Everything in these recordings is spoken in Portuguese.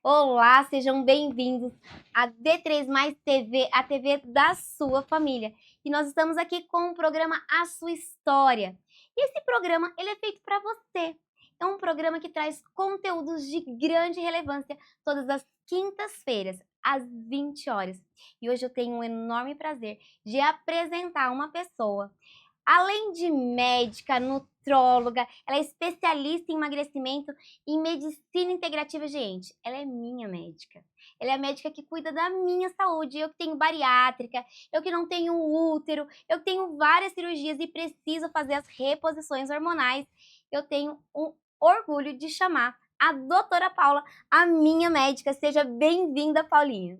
Olá, sejam bem-vindos à D3 Mais TV, a TV da sua família. E nós estamos aqui com o programa A Sua História. E esse programa, ele é feito para você. É um programa que traz conteúdos de grande relevância todas as quintas-feiras, às 20 horas. E hoje eu tenho um enorme prazer de apresentar uma pessoa. Além de médica, nutróloga, ela é especialista em emagrecimento e em medicina integrativa, gente. Ela é minha médica. Ela é a médica que cuida da minha saúde. Eu que tenho bariátrica, eu que não tenho útero, eu que tenho várias cirurgias e preciso fazer as reposições hormonais. Eu tenho um orgulho de chamar a doutora Paula, a minha médica. Seja bem-vinda, Paulinha.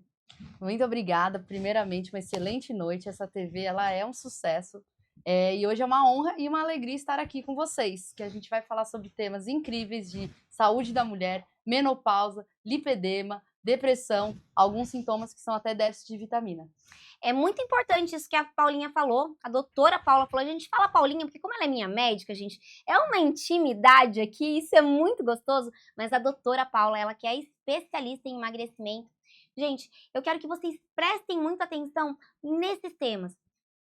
Muito obrigada. Primeiramente, uma excelente noite. Essa TV, ela é um sucesso. E hoje é uma honra e uma alegria estar aqui com vocês, que a gente vai falar sobre temas incríveis de saúde da mulher, menopausa, lipedema, depressão, alguns sintomas que são até déficit de vitamina. É muito importante isso que a Paulinha falou, a doutora Paula falou. A gente fala Paulinha porque como ela é minha médica, gente, é uma intimidade aqui, isso é muito gostoso, mas a doutora Paula, ela que é especialista em emagrecimento. Gente, eu quero que vocês prestem muita atenção nesses temas.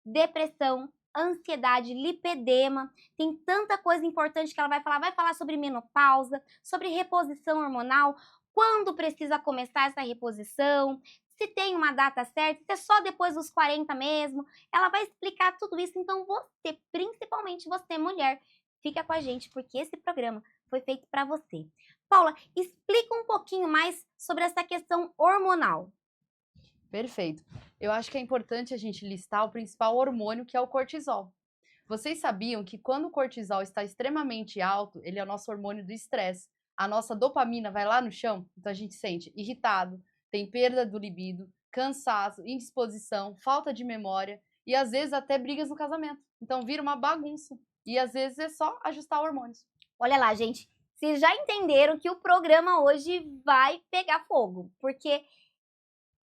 Depressão, ansiedade, lipedema, tem tanta coisa importante que ela vai falar sobre menopausa, sobre reposição hormonal, quando precisa começar essa reposição, se tem uma data certa, se é só depois dos 40 mesmo, ela vai explicar tudo isso. Então você, principalmente você mulher, fica com a gente porque esse programa foi feito para você. Paula, explica um pouquinho mais sobre essa questão hormonal. Perfeito. Eu acho que é importante a gente listar o principal hormônio, que é o cortisol. Vocês sabiam que quando o cortisol está extremamente alto, ele é o nosso hormônio do estresse. A nossa dopamina vai lá no chão, então a gente se sente irritado, tem perda do libido, cansaço, indisposição, falta de memória e às vezes até brigas no casamento. Então vira uma bagunça. E às vezes é só ajustar hormônios. Olha lá, gente, vocês já entenderam que o programa hoje vai pegar fogo, porque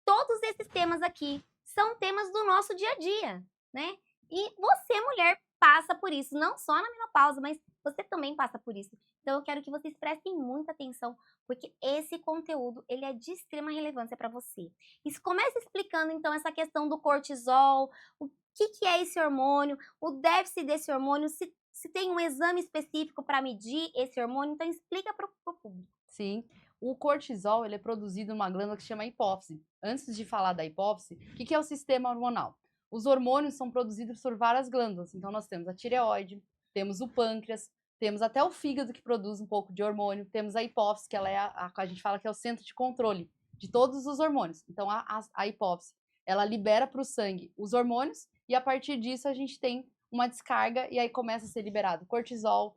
todos esses temas aqui são temas do nosso dia a dia, né? E você, mulher, passa por isso, não só na menopausa, mas você também passa por isso. Então eu quero que vocês prestem muita atenção, porque esse conteúdo, ele é de extrema relevância para você. Isso começa explicando então essa questão do cortisol, o que é esse hormônio, o déficit desse hormônio, se tem um exame específico para medir esse hormônio, então explica para o público. Sim, o cortisol ele é produzido numa glândula que se chama hipófise. Antes de falar da hipófise, o que é o sistema hormonal? Os hormônios são produzidos por várias glândulas. Então, nós temos a tireoide, temos o pâncreas, temos até o fígado que produz um pouco de hormônio, temos a hipófise, que ela é a gente fala que é o centro de controle de todos os hormônios. Então, a hipófise, ela libera para o sangue os hormônios e a partir disso a gente tem uma descarga e aí começa a ser liberado cortisol,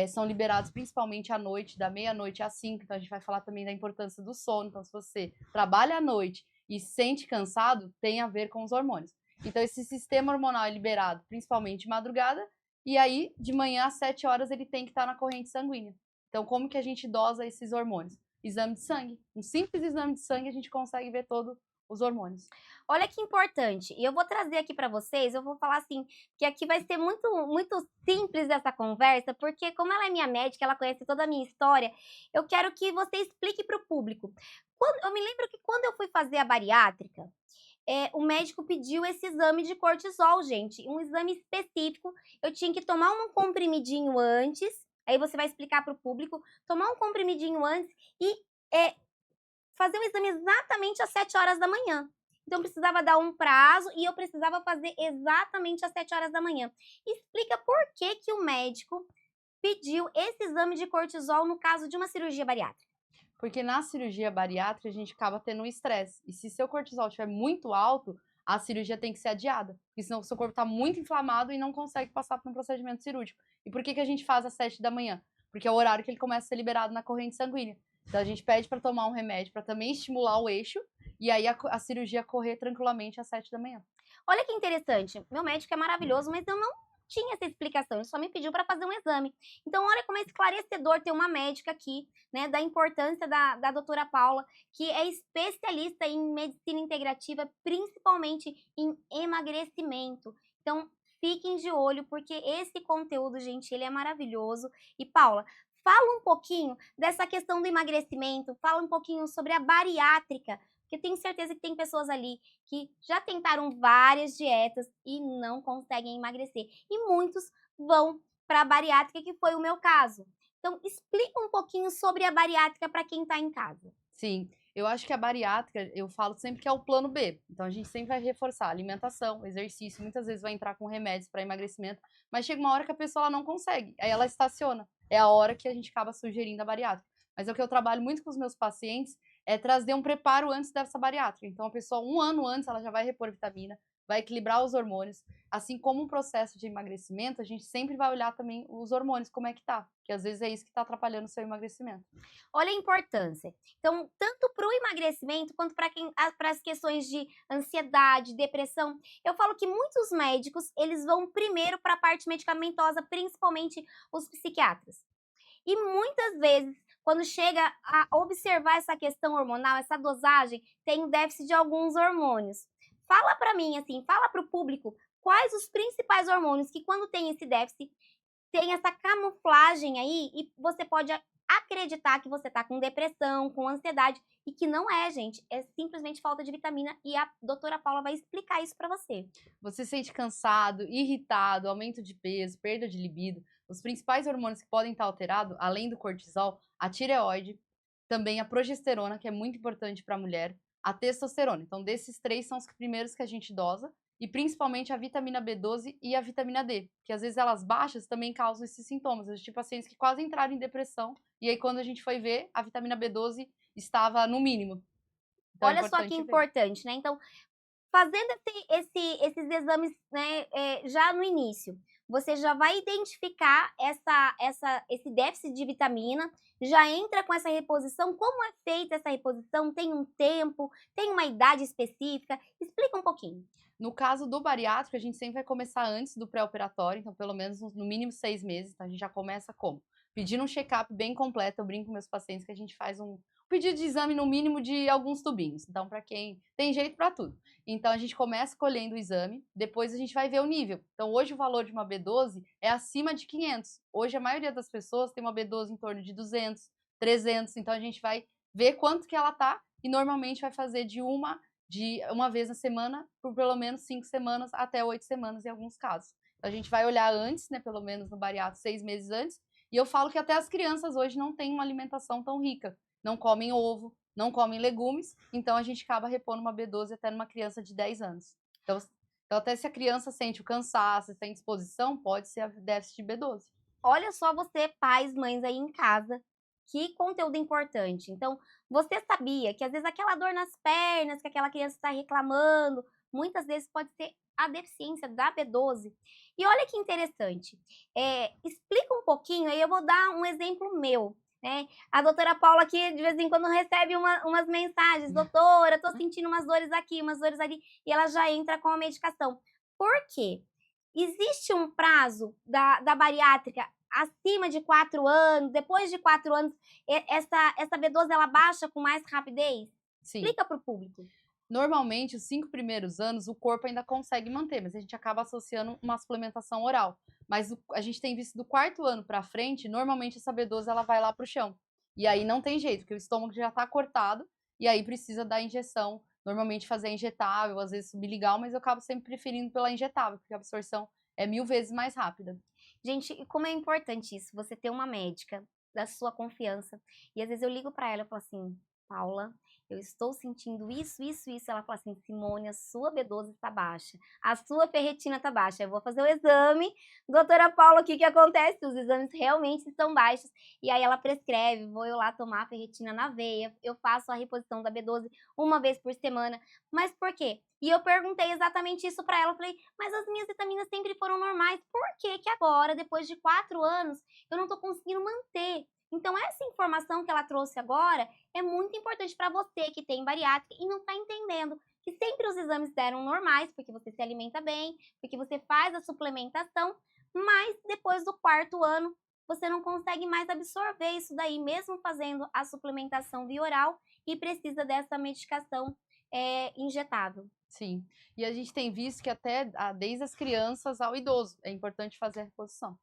são liberados principalmente à noite, da meia-noite às 5, então a gente vai falar também da importância do sono. Então, se você trabalha à noite e se sente cansado, tem a ver com os hormônios. Então, esse sistema hormonal é liberado principalmente de madrugada, e aí, de manhã às 7 horas, ele tem que estar na corrente sanguínea. Então, como que a gente dosa esses hormônios? Exame de sangue. Um simples exame de sangue, a gente consegue ver todos os hormônios. Olha que importante, e eu vou trazer aqui para vocês, eu vou falar assim, que aqui vai ser muito simples essa conversa, porque como ela é minha médica, ela conhece toda a minha história, eu quero que você explique para o público. Eu me lembro que quando eu fui fazer a bariátrica, o médico pediu esse exame de cortisol, gente, um exame específico, eu tinha que tomar um comprimidinho antes, aí você vai explicar para o público, tomar um comprimidinho antes e fazer o exame exatamente às 7 horas da manhã. Então, precisava dar um prazo e eu precisava fazer exatamente às 7 horas da manhã. Explica por que o médico pediu esse exame de cortisol no caso de uma cirurgia bariátrica. Porque na cirurgia bariátrica a gente acaba tendo um estresse. E se seu cortisol estiver muito alto, a cirurgia tem que ser adiada. Porque senão o seu corpo está muito inflamado e não consegue passar por um procedimento cirúrgico. E por que a gente faz às 7 da manhã? Porque é o horário que ele começa a ser liberado na corrente sanguínea. Então a gente pede para tomar um remédio para também estimular o eixo e aí a cirurgia correr tranquilamente às 7 da manhã. Olha que interessante, meu médico é maravilhoso, mas eu não tinha essa explicação, ele só me pediu para fazer um exame. Então, olha como é esclarecedor ter uma médica aqui, né, da importância da doutora Paula, que é especialista em medicina integrativa, principalmente em emagrecimento. Então, fiquem de olho, porque esse conteúdo, gente, ele é maravilhoso. E, Paula, Fala um pouquinho dessa questão do emagrecimento, fala um pouquinho sobre a bariátrica, porque eu tenho certeza que tem pessoas ali que já tentaram várias dietas e não conseguem emagrecer. E muitos vão para a bariátrica, que foi o meu caso. Então, explica um pouquinho sobre a bariátrica para quem está em casa. Sim, eu acho que a bariátrica, eu falo sempre que é o plano B. Então a gente sempre vai reforçar alimentação, exercício, muitas vezes vai entrar com remédios para emagrecimento, mas chega uma hora que a pessoa ela não consegue, aí ela estaciona. É a hora que a gente acaba sugerindo a bariátrica. Mas é o que eu trabalho muito com os meus pacientes, é trazer um preparo antes dessa bariátrica. Então a pessoa, um ano antes, ela já vai repor vitamina, vai equilibrar os hormônios. Assim como um processo de emagrecimento, a gente sempre vai olhar também os hormônios, como é que tá. Que às vezes é isso que tá atrapalhando o seu emagrecimento. Olha a importância. Então, tanto para o emagrecimento quanto para as questões de ansiedade, depressão, eu falo que muitos médicos, eles vão primeiro para a parte medicamentosa, principalmente os psiquiatras. E muitas vezes, quando chega a observar essa questão hormonal, essa dosagem, tem o déficit de alguns hormônios. Fala para mim, assim, fala para o público quais os principais hormônios que, quando tem esse déficit, tem essa camuflagem aí e você pode acreditar que você está com depressão, com ansiedade, e que não é, gente, é simplesmente falta de vitamina e a doutora Paula vai explicar isso para você. Você se sente cansado, irritado, aumento de peso, perda de libido. Os principais hormônios que podem estar alterados, além do cortisol, a tireoide, também a progesterona, que é muito importante para a mulher, a testosterona. Então, desses três são os primeiros que a gente dosa, e principalmente a vitamina B12 e a vitamina D, que às vezes elas baixas também causam esses sintomas. Eu tive pacientes que quase entraram em depressão, e aí quando a gente foi ver, a vitamina B12 estava no mínimo. Então é Olha só que importante ver. importante, né? Então, fazendo esses exames, né, já no início, você já vai identificar esse déficit de vitamina, já entra com essa reposição. Como é feita essa reposição? Tem um tempo? Tem uma idade específica? Explica um pouquinho. No caso do bariátrico, a gente sempre vai começar antes do pré-operatório, então pelo menos no mínimo 6 meses. Então a gente já começa como? Pedindo um check-up bem completo. Eu brinco com meus pacientes que a gente faz um pedido de exame no mínimo de alguns tubinhos. Então, para quem tem jeito para tudo. Então a gente começa colhendo o exame, depois a gente vai ver o nível. Então hoje o valor de uma B12 é acima de 500. Hoje a maioria das pessoas tem uma B12 em torno de 200, 300. Então a gente vai ver quanto que ela tá e normalmente vai fazer de uma vez na semana, por pelo menos 5 semanas até 8 semanas em alguns casos. Então, a gente vai olhar antes, né, pelo menos no bariátrico, 6 meses antes, e eu falo que até as crianças hoje não têm uma alimentação tão rica, não comem ovo, não comem legumes, então a gente acaba repondo uma B12 até numa criança de 10 anos. Então até se a criança sente o cansaço, sente disposição, pode ser a déficit de B12. Olha só você, pais, mães aí em casa, que conteúdo importante. Então, você sabia que às vezes aquela dor nas pernas que aquela criança está reclamando, muitas vezes pode ser a deficiência da B12. E olha que interessante, explica um pouquinho, aí eu vou dar um exemplo meu, né? A doutora Paula aqui, de vez em quando, recebe umas mensagens, doutora, tô sentindo umas dores aqui, umas dores ali, e ela já entra com a medicação. Por quê? Existe um prazo da bariátrica acima de 4 anos, depois de 4 anos, essa B12 ela baixa com mais rapidez? Sim. Explica para o público. Normalmente, os 5 primeiros anos, o corpo ainda consegue manter, mas a gente acaba associando uma suplementação oral. Mas a gente tem visto do 4º ano para frente, normalmente essa B12 ela vai lá para o chão. E aí não tem jeito, porque o estômago já está cortado, e aí precisa da injeção. Normalmente fazer injetável, às vezes subligar, mas eu acabo sempre preferindo pela injetável, porque a absorção é 1000 vezes mais rápida. Gente, como é importante isso, você ter uma médica da sua confiança. E às vezes eu ligo para ela e falo assim, Paula, eu estou sentindo isso, isso, isso. Ela fala assim, Simone, a sua B12 está baixa, a sua ferritina está baixa. Eu vou fazer o exame, doutora Paula, o que acontece? Os exames realmente estão baixos. E aí ela prescreve, vou eu lá tomar a ferritina na veia, eu faço a reposição da B12 uma vez por semana. Mas por quê? E eu perguntei exatamente isso para ela, eu falei, mas as minhas vitaminas sempre foram normais, por que que agora, depois de 4 anos, eu não estou conseguindo manter? Então, essa informação que ela trouxe agora é muito importante para você que tem bariátrica e não está entendendo que sempre os exames deram normais, porque você se alimenta bem, porque você faz a suplementação, mas depois do 4º ano, você não consegue mais absorver isso daí, mesmo fazendo a suplementação via oral e precisa dessa medicação injetável. Sim, e a gente tem visto que até desde as crianças ao idoso é importante fazer a reposição.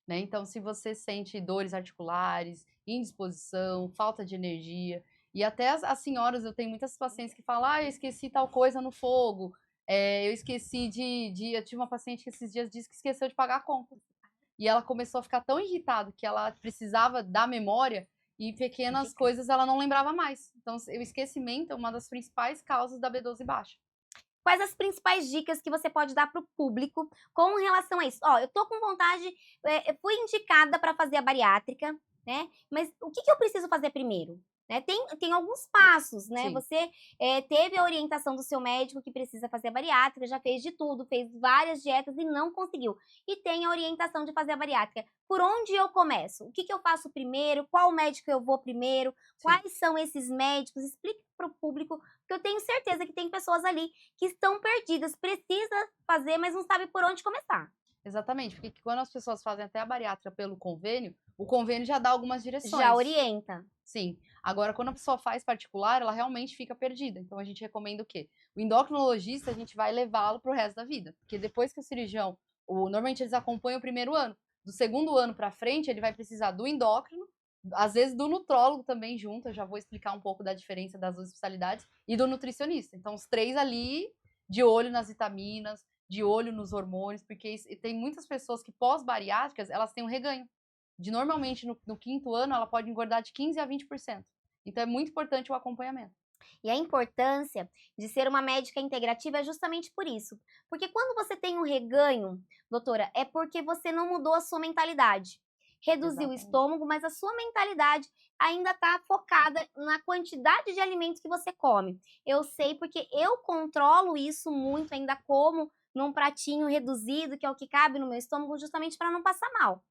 né? Então, se você sente dores articulares, indisposição, falta de energia, e até as senhoras, eu tenho muitas pacientes que falam, ah, eu esqueci tal coisa no fogo, eu esqueci eu tive uma paciente que esses dias disse que esqueceu de pagar a conta. E ela começou a ficar tão irritada que ela precisava da memória e pequenas coisas ela não lembrava mais. Então, o esquecimento é uma das principais causas da B12 baixa. Quais as principais dicas que você pode dar para o público com relação a isso? Ó, eu tô com vontade, eu fui indicada para fazer a bariátrica, né? Mas o que eu preciso fazer primeiro? Né? Tem alguns passos, né? Sim. Você teve a orientação do seu médico que precisa fazer a bariátrica, já fez de tudo, fez várias dietas e não conseguiu. E tem a orientação de fazer a bariátrica. Por onde eu começo? O que eu faço primeiro? Qual médico eu vou primeiro? Sim. Quais são esses médicos? Explique para o público, porque eu tenho certeza que tem pessoas ali que estão perdidas, precisa fazer, mas não sabe por onde começar. Exatamente, porque quando as pessoas fazem até a bariátrica pelo convênio, o convênio já dá algumas direções. Já orienta. Sim. Agora, quando a pessoa faz particular, ela realmente fica perdida. Então, a gente recomenda o quê? O endocrinologista, a gente vai levá-lo para o resto da vida. Porque depois que o cirurgião, normalmente eles acompanham o primeiro ano. Do segundo ano para frente, ele vai precisar do endócrino, às vezes do nutrólogo também junto. Eu já vou explicar um pouco da diferença das duas especialidades. E do nutricionista. Então, os três ali, de olho nas vitaminas, de olho nos hormônios. Porque tem muitas pessoas que pós-bariátricas, elas têm um reganho. Normalmente, no quinto ano, ela pode engordar de 15% a 20%. Então, é muito importante o acompanhamento. E a importância de ser uma médica integrativa é justamente por isso. Porque quando você tem um reganho, doutora, é porque você não mudou a sua mentalidade. Reduziu o estômago, mas a sua mentalidade ainda está focada na quantidade de alimentos que você come. Eu sei porque eu controlo isso muito, ainda como num pratinho reduzido, que é o que cabe no meu estômago, justamente para não passar mal.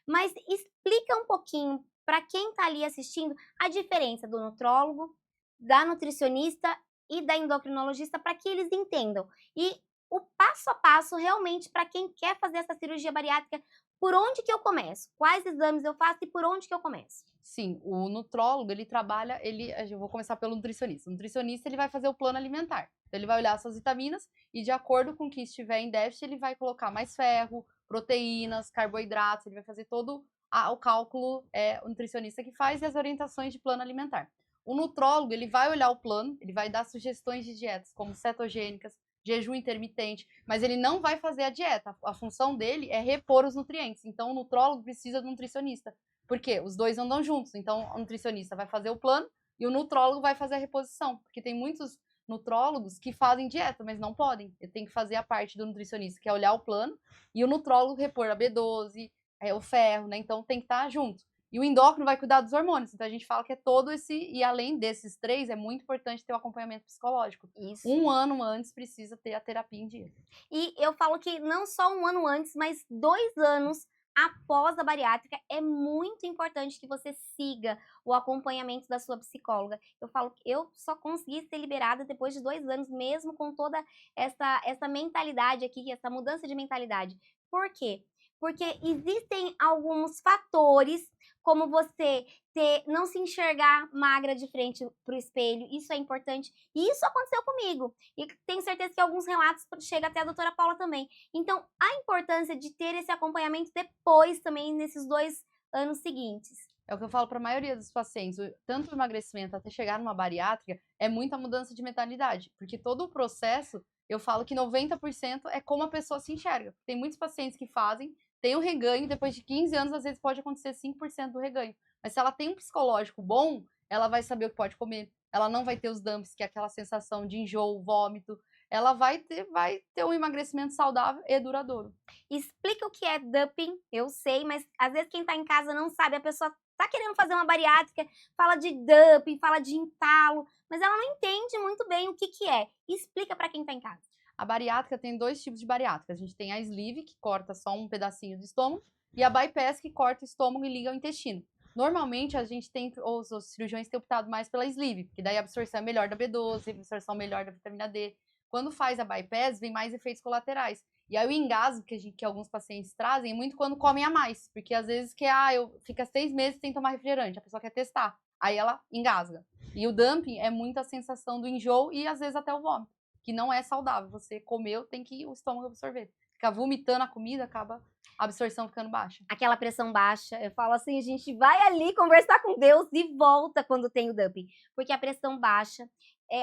Mas explica um pouquinho para quem está ali assistindo a diferença do nutrólogo, da nutricionista e da endocrinologista para que eles entendam. E o passo a passo realmente para quem quer fazer essa cirurgia bariátrica, por onde que eu começo? Quais exames eu faço e por onde que eu começo? Sim, o nutrólogo, ele trabalha, eu vou começar pelo nutricionista. O nutricionista, ele vai fazer o plano alimentar. Então, ele vai olhar suas vitaminas e, de acordo com o que estiver em déficit, ele vai colocar mais ferro, proteínas, carboidratos, ele vai fazer todo o cálculo, o nutricionista que faz, e as orientações de plano alimentar. O nutrólogo, ele vai olhar o plano, ele vai dar sugestões de dietas, como cetogênicas, jejum intermitente, mas ele não vai fazer a dieta. A função dele é repor os nutrientes. Então, o nutrólogo precisa do nutricionista. Porque os dois andam juntos. Então, o nutricionista vai fazer o plano e o nutrólogo vai fazer a reposição. Porque tem muitos nutrólogos que fazem dieta, mas não podem. Ele tem que fazer a parte do nutricionista, que é olhar o plano, e o nutrólogo repor a B12, o ferro, né? Então, tem que estar junto. E o endócrino vai cuidar dos hormônios. Então, a gente fala que é todo esse... E além desses três, é muito importante ter o acompanhamento psicológico. Isso. 1 ano antes precisa ter a terapia em dia. E eu falo que não só 1 ano antes, mas 2 anos após a bariátrica, é muito importante que você siga o acompanhamento da sua psicóloga. Eu falo que eu só consegui ser liberada depois de 2 anos, mesmo com toda essa mentalidade aqui, essa mudança de mentalidade. Por quê? Porque existem alguns fatores, como você não se enxergar magra de frente para o espelho, isso é importante. E isso aconteceu comigo. E tenho certeza que alguns relatos chegam até a doutora Paula também. Então, a importância de ter esse acompanhamento depois também, nesses 2 anos seguintes. É o que eu falo para a maioria dos pacientes, tanto o emagrecimento até chegar numa bariátrica, é muita mudança de mentalidade, porque todo o processo, eu falo que 90% é como a pessoa se enxerga. Tem muitos pacientes que fazem, tem o reganho, depois de 15 anos, às vezes pode acontecer 5% do reganho. Mas se ela tem um psicológico bom, ela vai saber o que pode comer, ela não vai ter os dumps, que é aquela sensação de enjoo, vômito, ela vai ter um emagrecimento saudável e duradouro. Explica o que é dumping, eu sei, mas às vezes quem tá em casa não sabe, a pessoa tá querendo fazer uma bariátrica, fala de dumping, fala de entalo, mas ela não entende muito bem o que é. Explica para quem tá em casa. A bariátrica tem 2 tipos de bariátrica. A gente tem a sleeve, que corta só um pedacinho do estômago, e a bypass, que corta o estômago e liga ao intestino. Normalmente, a gente tem, os cirurgiões têm optado mais pela sleeve, porque daí a absorção é melhor da B12, a absorção melhor da vitamina D. Quando faz a bypass, vem mais efeitos colaterais. E aí o engasgo que alguns pacientes trazem é muito quando comem a mais, porque às vezes fica 6 meses sem tomar refrigerante, a pessoa quer testar, aí ela engasga. E o dumping é muito a sensação do enjoo e às vezes até o vômito, que não é saudável. Você comeu, tem que o estômago absorver. fica vomitando a comida, acaba a absorção ficando baixa. Aquela pressão baixa, eu falo assim, a gente vai ali conversar com Deus e volta quando tem o dumping. Porque a pressão baixa,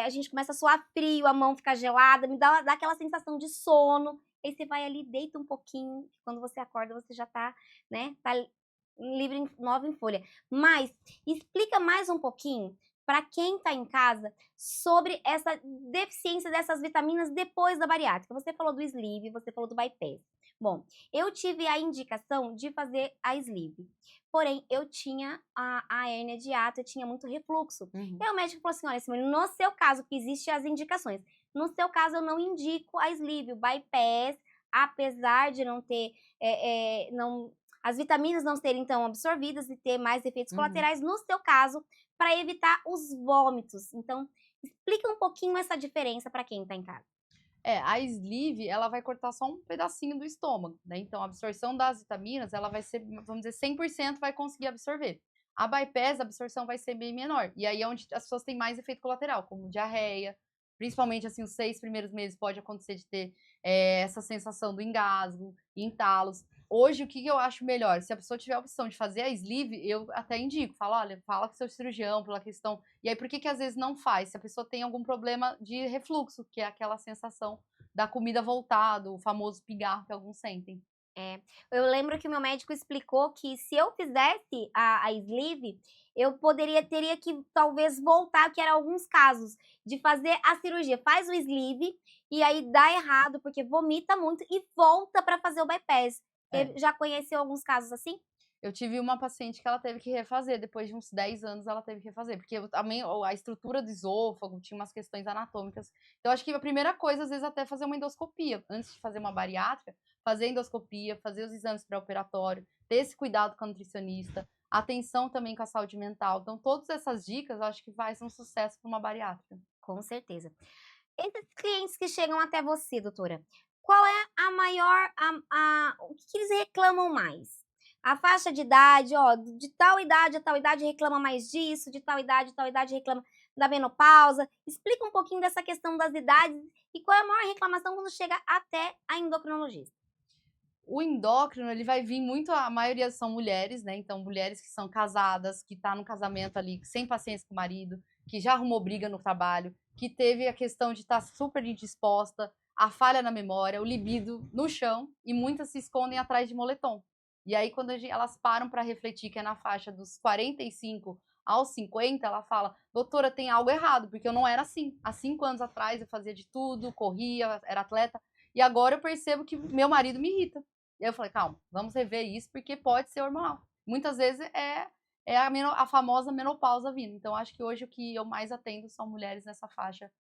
a gente começa a suar frio, a mão fica gelada, dá aquela sensação de sono. Aí você vai ali, deita um pouquinho, quando você acorda você já tá, né, tá livre, nova em folha. Mas explica mais um pouquinho para quem está em casa sobre essa deficiência dessas vitaminas depois da bariátrica. Você falou do sleeve, você falou do bypass. Bom, eu tive a indicação de fazer a sleeve, porém eu tinha a hérnia de hiato, eu tinha muito refluxo. Uhum. E aí o médico falou assim, olha Simone, no seu caso, que existem as indicações, no seu caso eu não indico a sleeve, o bypass, apesar de não ter, as vitaminas não serem então absorvidas e ter mais efeitos colaterais, no seu caso, para evitar os vômitos. Então, explica um pouquinho essa diferença para quem está em casa. A sleeve, ela vai cortar só um pedacinho do estômago, né? Então, a absorção das vitaminas, ela vai ser, vamos dizer, 100% vai conseguir absorver. A bypass, a absorção vai ser bem menor. E aí é onde as pessoas têm mais efeito colateral, como diarreia. Principalmente, assim, os 6 primeiros meses pode acontecer de ter essa sensação do engasgo, entalos. Hoje, o que eu acho melhor? Se a pessoa tiver a opção de fazer a sleeve, eu até indico. Falo, olha, fala com o seu cirurgião pela questão. E aí, por que às vezes não faz? Se a pessoa tem algum problema de refluxo, que é aquela sensação da comida voltar, o famoso pigarro que alguns sentem. Eu lembro que o meu médico explicou que se eu fizesse a sleeve, eu teria que talvez voltar, que era alguns casos, de fazer a cirurgia. Faz o sleeve e aí dá errado, porque vomita muito e volta para fazer o bypass. Já conheceu alguns casos assim? Eu tive uma paciente que ela teve que refazer, depois de uns 10 anos ela teve que refazer, porque também a estrutura do esôfago tinha umas questões anatômicas. Então, acho que a primeira coisa, às vezes, até fazer uma endoscopia. Antes de fazer uma bariátrica, fazer endoscopia, fazer os exames pré-operatórios, ter esse cuidado com a nutricionista, atenção também com a saúde mental. Então, todas essas dicas, eu acho que vai ser um sucesso para uma bariátrica. Com certeza. Esses clientes que chegam até você, doutora, qual é a maior, o que eles reclamam mais? A faixa de idade, ó, de tal idade a tal idade reclama mais disso, de tal idade a tal idade reclama da menopausa. Explica um pouquinho dessa questão das idades e qual é a maior reclamação quando chega até a endocrinologista. O endócrino, ele vai vir muito, a maioria são mulheres, né? Então, mulheres que são casadas, que tá no casamento ali, sem paciência com o marido, que já arrumou briga no trabalho, que teve a questão de estar super indisposta, a falha na memória, o libido no chão, e muitas se escondem atrás de moletom. E aí, quando elas param para refletir, que é na faixa dos 45 aos 50, ela fala, doutora, tem algo errado, porque eu não era assim. Há 5 anos atrás eu fazia de tudo, corria, era atleta, e agora eu percebo que meu marido me irrita. E aí eu falei, calma, vamos rever isso, porque pode ser hormonal. Muitas vezes é a famosa menopausa vindo. Então, acho que hoje o que eu mais atendo são mulheres nessa faixa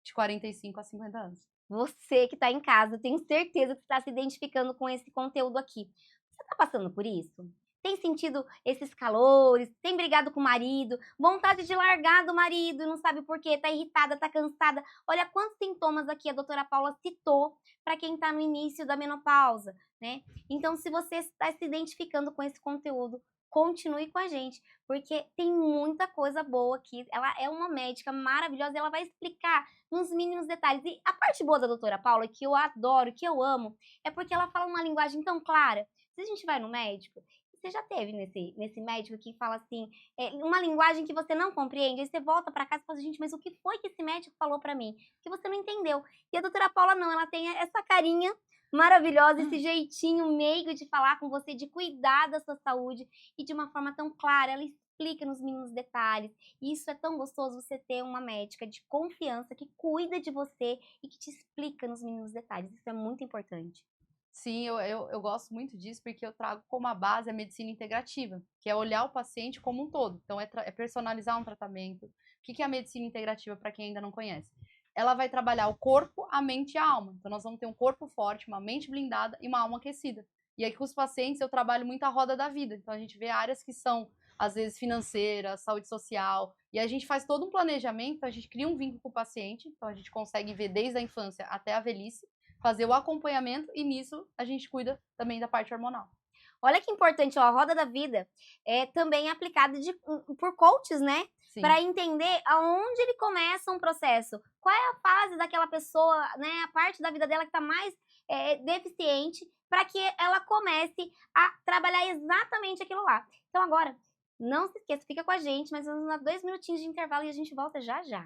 de 45 a 50 anos. Você que está em casa, tenho certeza que está se identificando com esse conteúdo aqui. Você está passando por isso? Tem sentido esses calores? Tem brigado com o marido? Vontade de largar do marido e não sabe por quê? Tá irritada, tá cansada? Olha quantos sintomas aqui a doutora Paula citou para quem está no início da menopausa, né? Então, se você está se identificando com esse conteúdo, continue com a gente, porque tem muita coisa boa aqui. Ela é uma médica maravilhosa e ela vai explicar nos mínimos detalhes. E a parte boa da doutora Paula, que eu adoro, que eu amo, é porque ela fala uma linguagem tão clara. Se a gente vai no médico, você já teve nesse médico que fala assim, uma linguagem que você não compreende, aí você volta pra casa e fala, gente, mas o que foi que esse médico falou pra mim? Que você não entendeu. E a doutora Paula não, ela tem essa carinha maravilhosa, esse jeitinho meigo de falar com você, de cuidar da sua saúde e de uma forma tão clara, ela explica nos mínimos detalhes. E isso é tão gostoso, você ter uma médica de confiança que cuida de você e que te explica nos mínimos detalhes. Isso é muito importante. Sim, eu gosto muito disso porque eu trago como a base a medicina integrativa, que é olhar o paciente como um todo. Então, é personalizar um tratamento. O que é a medicina integrativa para quem ainda não conhece? Ela vai trabalhar o corpo, a mente e a alma. Então, nós vamos ter um corpo forte, uma mente blindada e uma alma aquecida. E aí, com os pacientes, eu trabalho muito a roda da vida. Então, a gente vê áreas que são, às vezes, financeiras, saúde social. E a gente faz todo um planejamento, a gente cria um vínculo com o paciente. Então, a gente consegue ver desde a infância até a velhice, fazer o acompanhamento e nisso a gente cuida também da parte hormonal. Olha que importante, ó, a roda da vida é também aplicada por coaches, né? Para entender aonde ele começa um processo, qual é a fase daquela pessoa, né? A parte da vida dela que está mais deficiente, para que ela comece a trabalhar exatamente aquilo lá. Então agora, não se esqueça, fica com a gente, mas vamos dar 2 minutinhos de intervalo e a gente volta já já.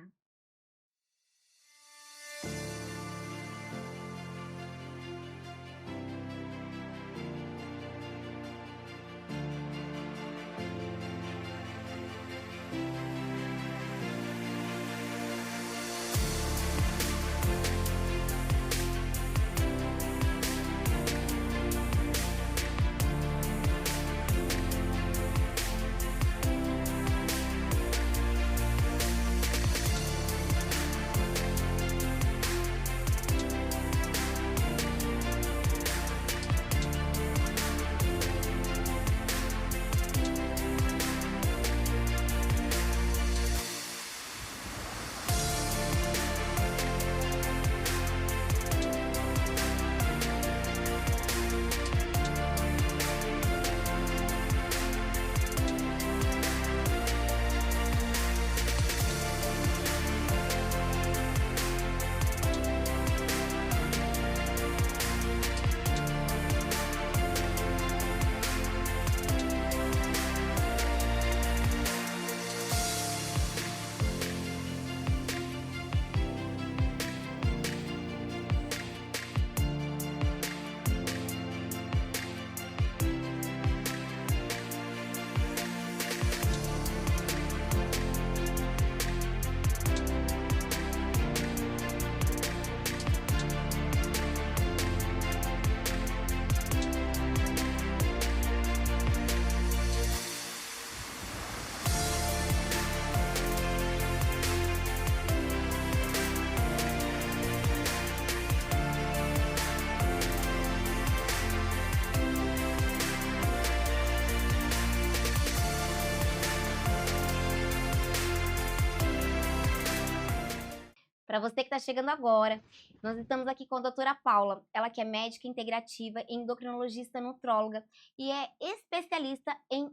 Para você que está chegando agora, nós estamos aqui com a doutora Paula, ela que é médica integrativa, endocrinologista nutróloga e é especialista em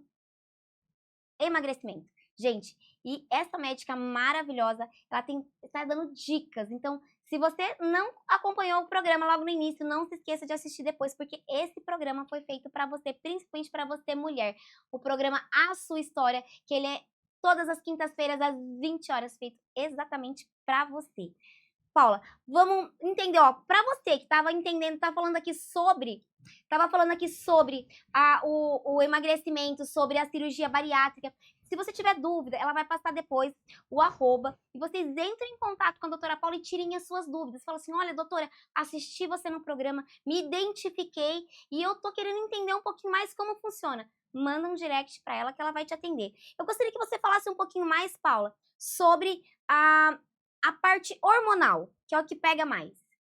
emagrecimento. Gente, e essa médica maravilhosa, ela está dando dicas, então se você não acompanhou o programa logo no início, não se esqueça de assistir depois, porque esse programa foi feito para você, principalmente para você mulher. O programa A Sua História, que ele é todas as quintas-feiras às 20 horas, feito exatamente para você. Paula, vamos entender, ó, para você que estava entendendo, estava falando aqui sobre o emagrecimento, sobre a cirurgia bariátrica. Se você tiver dúvida, ela vai passar depois o @ e vocês entrem em contato com a doutora Paula e tirem as suas dúvidas. Fala assim, olha, doutora, assisti você no programa, me identifiquei e eu tô querendo entender um pouquinho mais como funciona. Manda um direct para ela que ela vai te atender. Eu gostaria que você falasse um pouquinho mais, Paula, sobre a parte hormonal, que é o que pega mais.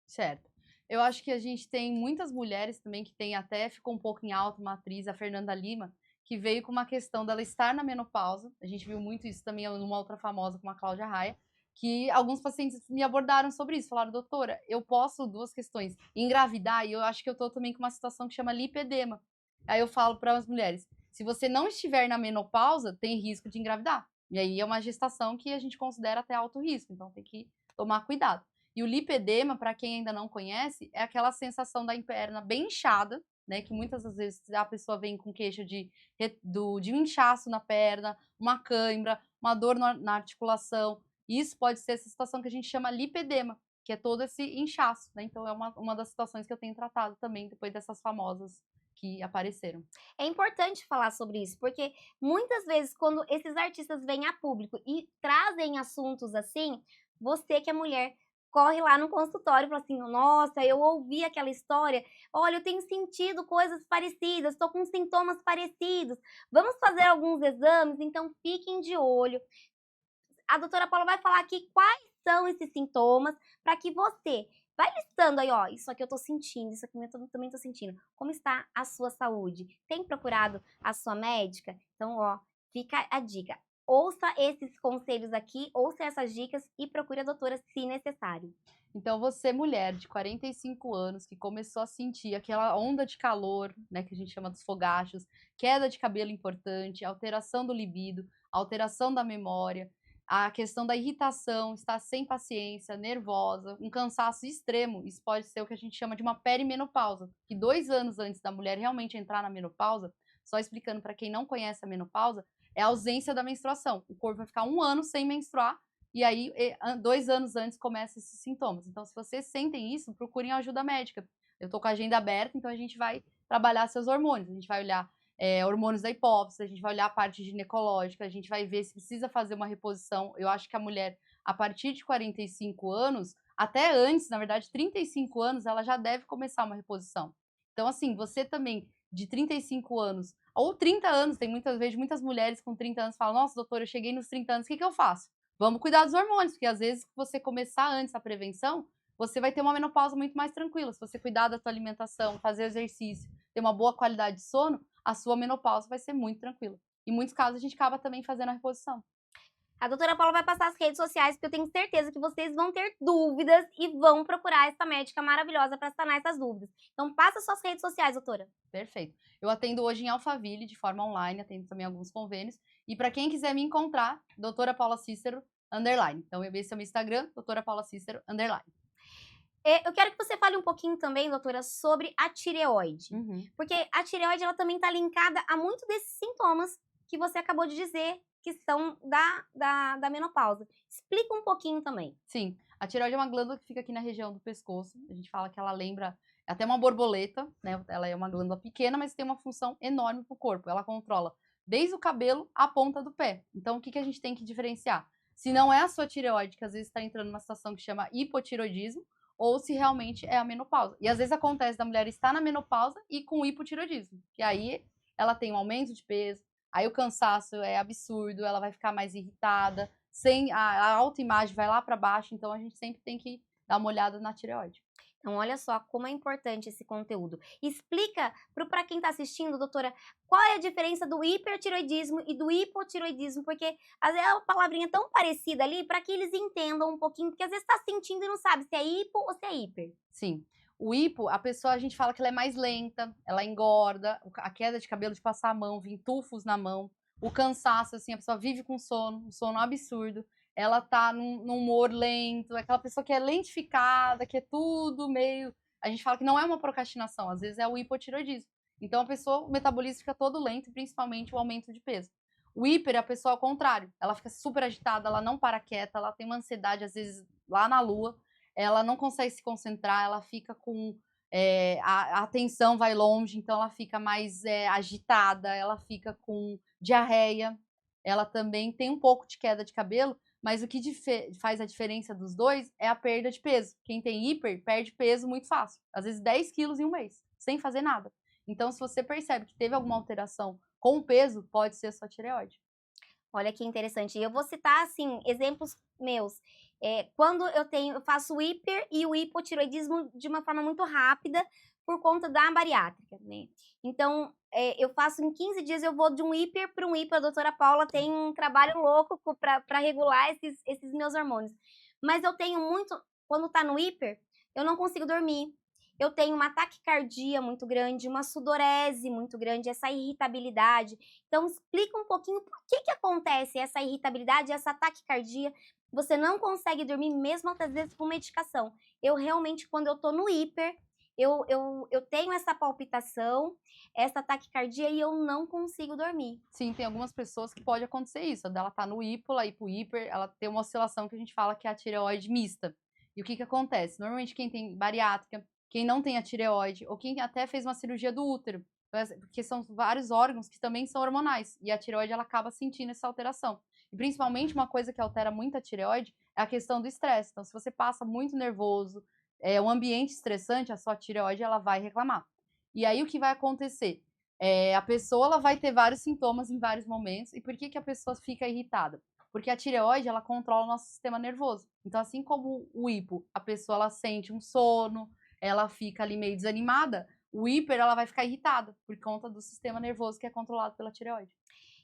Certo. Eu acho que a gente tem muitas mulheres também que tem até, ficou um pouco em alta, uma atriz, a Fernanda Lima, que veio com uma questão dela estar na menopausa. A gente viu muito isso também numa outra famosa, como a Cláudia Raia, que alguns pacientes me abordaram sobre isso, falaram, doutora, eu posso, duas questões, engravidar, e eu acho que eu tô também com uma situação que chama lipedema. Aí eu falo para as mulheres, se você não estiver na menopausa, tem risco de engravidar. E aí é uma gestação que a gente considera até alto risco, então tem que tomar cuidado. E o lipedema, para quem ainda não conhece, é aquela sensação da perna bem inchada, né, que muitas das vezes a pessoa vem com queixa de um inchaço na perna, uma cãibra, uma dor na articulação. Isso pode ser essa situação que a gente chama lipedema, que é todo esse inchaço, né? Então é uma das situações que eu tenho tratado também depois dessas famosas que apareceram. É importante falar sobre isso, porque muitas vezes quando esses artistas vêm a público e trazem assuntos assim, você que é mulher corre lá no consultório e fala assim, nossa, eu ouvi aquela história, olha, eu tenho sentido coisas parecidas, estou com sintomas parecidos, vamos fazer alguns exames, então fiquem de olho. A doutora Paula vai falar aqui quais são esses sintomas para que você vai listando aí, ó, isso aqui eu tô sentindo, isso aqui eu também tô sentindo. Como está a sua saúde? Tem procurado a sua médica? Então, ó, fica a dica. ouça esses conselhos aqui, ouça essas dicas e procure a doutora se necessário. Então, você, mulher de 45 anos, que começou a sentir aquela onda de calor, né, que a gente chama dos fogachos, queda de cabelo importante, alteração do libido, alteração da memória, a questão da irritação, estar sem paciência, nervosa, um cansaço extremo, isso pode ser o que a gente chama de uma perimenopausa, que 2 anos antes da mulher realmente entrar na menopausa, só explicando para quem não conhece a menopausa, é a ausência da menstruação. O corpo vai ficar 1 ano sem menstruar, e aí, 2 anos antes começam esses sintomas. Então, se vocês sentem isso, procurem ajuda médica. Eu tô com a agenda aberta, então a gente vai trabalhar seus hormônios. A gente vai olhar hormônios da hipófise, a gente vai olhar a parte ginecológica, a gente vai ver se precisa fazer uma reposição. Eu acho que a mulher, a partir de 45 anos, até antes, na verdade, 35 anos, ela já deve começar uma reposição. Então, assim, você também, de 35 anos, ou 30 anos, tem muitas vezes, muitas mulheres com 30 anos falam, nossa, doutora, eu cheguei nos 30 anos, o que que eu faço? Vamos cuidar dos hormônios, porque às vezes se você começar antes a prevenção, você vai ter uma menopausa muito mais tranquila. Se você cuidar da sua alimentação, fazer exercício, ter uma boa qualidade de sono, a sua menopausa vai ser muito tranquila. Em muitos casos a gente acaba também fazendo a reposição. A doutora Paula vai passar as redes sociais, porque eu tenho certeza que vocês vão ter dúvidas e vão procurar essa médica maravilhosa para sanar essas dúvidas. Então, passa suas redes sociais, doutora. Perfeito. Eu atendo hoje em Alphaville, de forma online, atendo também alguns convênios. E para quem quiser me encontrar, doutora Paula Cícero, _. Então, esse é o meu Instagram, doutora Paula Cícero, _. Eu quero que você fale um pouquinho também, doutora, sobre a tireoide. Porque a tireoide, ela também está linkada a muitos desses sintomas que você acabou de dizer, que são da menopausa. Explica um pouquinho também. Sim, a tireoide é uma glândula que fica aqui na região do pescoço. A gente fala que ela lembra até uma borboleta, né? Ela é uma glândula pequena, mas tem uma função enorme para o corpo. Ela controla desde o cabelo à ponta do pé. Então, o que a gente tem que diferenciar? Se não é a sua tireoide, que às vezes está entrando numa situação que chama hipotireoidismo, ou se realmente é a menopausa. E às vezes acontece da mulher estar na menopausa e com hipotireoidismo. E aí ela tem um aumento de peso, aí o cansaço é absurdo, ela vai ficar mais irritada, sem a autoimagem vai lá para baixo, então a gente sempre tem que dar uma olhada na tireoide. Então, olha só como é importante esse conteúdo. Explica para quem está assistindo, doutora, qual é a diferença do hipertiroidismo e do hipotiroidismo, porque às vezes é uma palavrinha tão parecida ali, para que eles entendam um pouquinho, porque às vezes está sentindo e não sabe se é hipo ou se é hiper. Sim. O hipo, a pessoa, a gente fala que ela é mais lenta, ela engorda, a queda de cabelo de passar a mão, vir tufos na mão, o cansaço, assim, a pessoa vive com sono, um sono absurdo, ela tá num humor lento, aquela pessoa que é lentificada, que é tudo meio... A gente fala que não é uma procrastinação, às vezes é o hipotireoidismo. Então a pessoa, o metabolismo fica todo lento, principalmente o aumento de peso. O hiper é a pessoa ao contrário, ela fica super agitada, ela não para quieta, ela tem uma ansiedade, às vezes, lá na lua, ela não consegue se concentrar, ela fica com... a atenção vai longe, então ela fica mais agitada, ela fica com diarreia, ela também tem um pouco de queda de cabelo, mas o que faz a diferença dos dois é a perda de peso. Quem tem hiper perde peso muito fácil, às vezes 10 quilos em um mês, sem fazer nada. Então, se você percebe que teve alguma alteração com o peso, pode ser a sua tireoide. Olha que interessante. Eu vou citar, assim, exemplos meus. Quando eu faço o hiper e o hipotiroidismo de uma forma muito rápida, por conta da bariátrica, né? Então, eu faço em 15 dias, eu vou de um hiper para um hipo. A doutora Paula tem um trabalho louco para regular esses meus hormônios. Mas eu tenho muito, quando tá no hiper, eu não consigo dormir. Eu tenho uma taquicardia muito grande, uma sudorese muito grande, essa irritabilidade. Então, explica um pouquinho por que acontece essa irritabilidade, essa taquicardia. Você não consegue dormir mesmo às vezes com medicação. Eu realmente, quando eu tô no hiper, eu tenho essa palpitação, essa taquicardia e eu não consigo dormir. Sim, tem algumas pessoas que pode acontecer isso. Ela tá no hipo, ela ir pro hiper, ela tem uma oscilação que a gente fala que é a tireoide mista. E o que acontece? Normalmente quem tem bariátrica, quem não tem a tireoide, ou quem até fez uma cirurgia do útero, porque são vários órgãos que também são hormonais, e a tireoide ela acaba sentindo essa alteração. E principalmente uma coisa que altera muito a tireoide é a questão do estresse. Então, se você passa muito nervoso, um ambiente estressante, a sua tireoide ela vai reclamar. E aí o que vai acontecer? A pessoa ela vai ter vários sintomas em vários momentos. E por que a pessoa fica irritada? Porque a tireoide ela controla o nosso sistema nervoso. Então, assim como o hipo, a pessoa ela sente um sono, ela fica ali meio desanimada, o hiper ela vai ficar irritada por conta do sistema nervoso que é controlado pela tireoide.